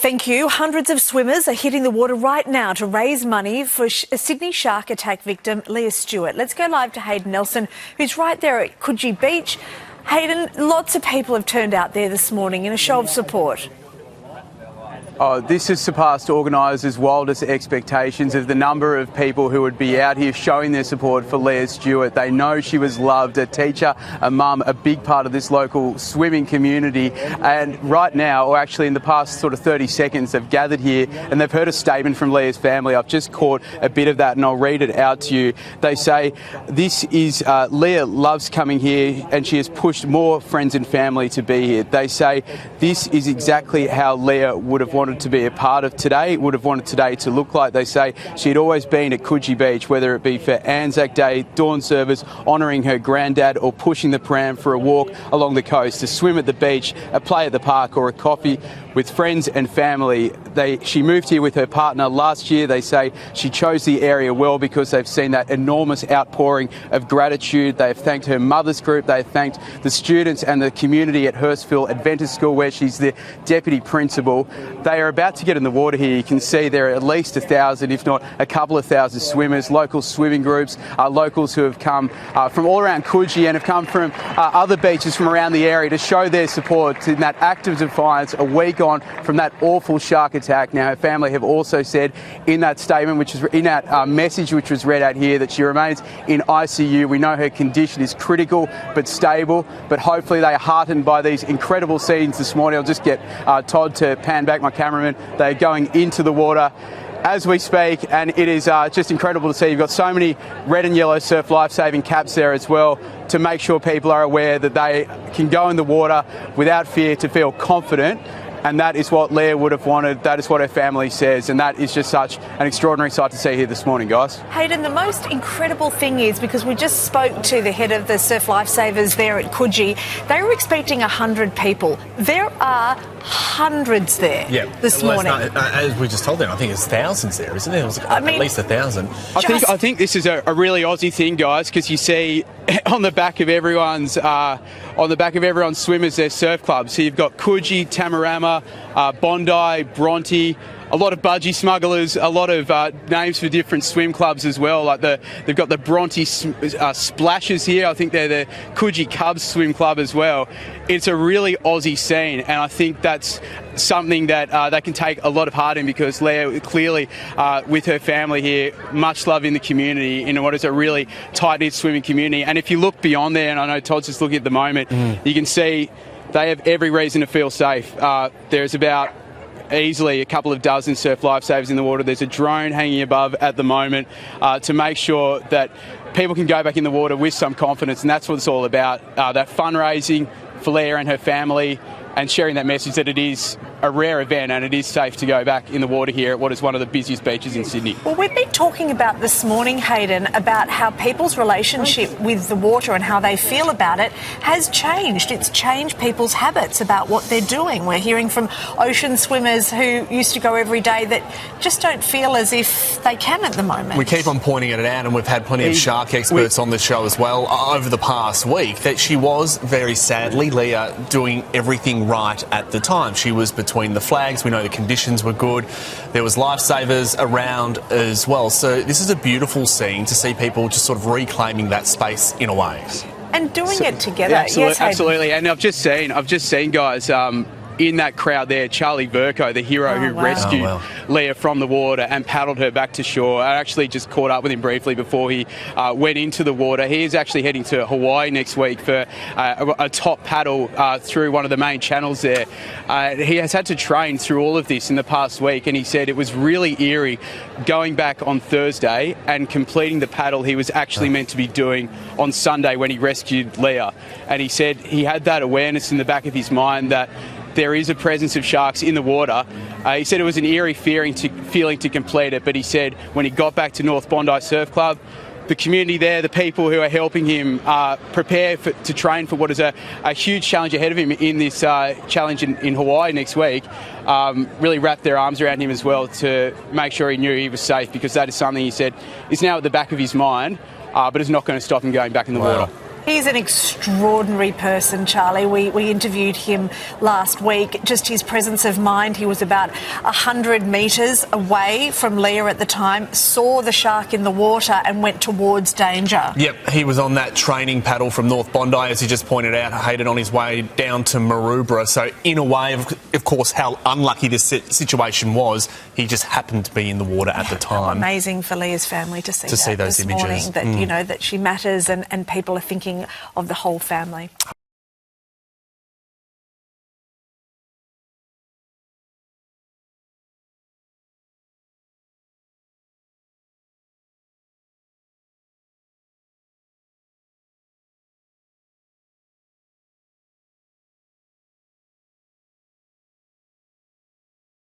Thank you. Hundreds of swimmers are hitting the water right now to raise money for a Sydney shark attack victim, Leah Stewart. Let's go live to Hayden Nelson, who's right there at Coogee Beach. Hayden, lots of people have turned out there this morning in a show of support. Oh, this has surpassed organisers' wildest expectations of the number of people who would be out here showing their support for Leah Stewart. They know she was loved, a teacher, a mum, a big part of this local swimming community. And right now, or actually in the past sort of 30 seconds, they've gathered here and they've heard a statement from Leah's family. I've just caught a bit of that and I'll read it out to you. They say, this is, Leah loves coming here and she has pushed more friends and family to be here. They say, this is exactly how Leah would have wanted to be a part of today, would have wanted today to look like. They say she had always been at Coogee Beach, whether it be for Anzac Day, dawn service, honouring her granddad, or pushing the pram for a walk along the coast, to swim at the beach, a play at the park, or a coffee with friends and family. She moved here with her partner last year. They say she chose the area well because they've seen that enormous outpouring of gratitude. They've thanked her mother's group. They've thanked the students and the community at Hurstville Adventist School, where she's the deputy principal. They are about to get in the water here. You can see there are at least 1,000, if not a couple of thousand swimmers, local swimming groups, locals who have come from all around Coogee and have come from other beaches from around the area to show their support in that act of defiance a week on from that awful shark attack. Now, her family have also said in that statement, which is in that message which was read out here, that she remains in ICU. We know her condition is critical but stable, but hopefully they are heartened by these incredible scenes this morning. I'll just get Todd to pan back, my cameraman. They're going into the water as we speak, and it is just incredible to see. You've got so many red and yellow surf life-saving caps there as well, to make sure people are aware that they can go in the water without fear, to feel confident. And that is what Leah would have wanted. That is what her family says. And that is just such an extraordinary sight to see here this morning, guys. Hayden, the most incredible thing is, because we just spoke to the head of the Surf Lifesavers there at Coogee, they were expecting 100 people. There are hundreds there this morning. As we just told them, I think it's thousands there, isn't it? It was at least 1,000. I think this is a really Aussie thing, guys, because you see on the back of everyone's swimmers, their surf clubs. So you've got Coogee, Tamarama, Bondi, Bronte, a lot of budgie smugglers, a lot of names for different swim clubs as well. Like they've got the Bronte Splashes here. I think they're the Coogee Cubs swim club as well. It's a really Aussie scene, and I think that's something that they can take a lot of heart in, because Leah clearly, with her family here, much love in the community, in what is a really tight-knit swimming community. And if you look beyond there, and I know Todd's just looking at the moment, you can see they have every reason to feel safe. There's about easily a couple of dozen surf lifesavers in the water. There's a drone hanging above at the moment to make sure that people can go back in the water with some confidence, and that's what it's all about, that fundraising for Leah and her family, and sharing that message that it is a rare event and it is safe to go back in the water here at what is one of the busiest beaches in Sydney. Well, we've been talking about this morning, Hayden, about how people's relationship with the water and how they feel about it has changed. It's changed people's habits about what they're doing. We're hearing from ocean swimmers who used to go every day that just don't feel as if they can at the moment. We keep on pointing it out, and we've had plenty of shark experts on the show as well over the past week, that she was very sadly, Leah, doing everything right at the time. She was between the flags. We know the conditions were good. There was lifesavers around as well. So this is a beautiful scene to see people just sort of reclaiming that space in a way. And doing it together. Yeah, absolutely. And I've just seen guys, in that crowd there, Charlie Verko, the hero who rescued Leah from the water and paddled her back to shore. I actually just caught up with him briefly before he went into the water. He is actually heading to Hawaii next week for a top paddle through one of the main channels there. He has had to train through all of this in the past week, and he said it was really eerie going back on Thursday and completing the paddle he was actually meant to be doing on Sunday when he rescued Leah. And he said he had that awareness in the back of his mind that there is a presence of sharks in the water. He said it was an eerie feeling to complete it, but he said when he got back to North Bondi Surf Club, the community there, the people who are helping him prepare to train for what is a huge challenge ahead of him in this challenge in Hawaii next week, really wrapped their arms around him as well to make sure he knew he was safe, because that is something he said is now at the back of his mind, but is not going to stop him going back in the water. He's an extraordinary person, Charlie. We interviewed him last week. Just his presence of mind. He was about 100 metres away from Leah at the time, saw the shark in the water and went towards danger. Yep, he was on that training paddle from North Bondi, as he just pointed out, Hayden, on his way down to Maroubra. So in a way, of course, how unlucky this situation was, he just happened to be in the water at the time. Amazing for Leah's family to see those this images. morning, that, you know, that she matters and people are thinking of the whole family.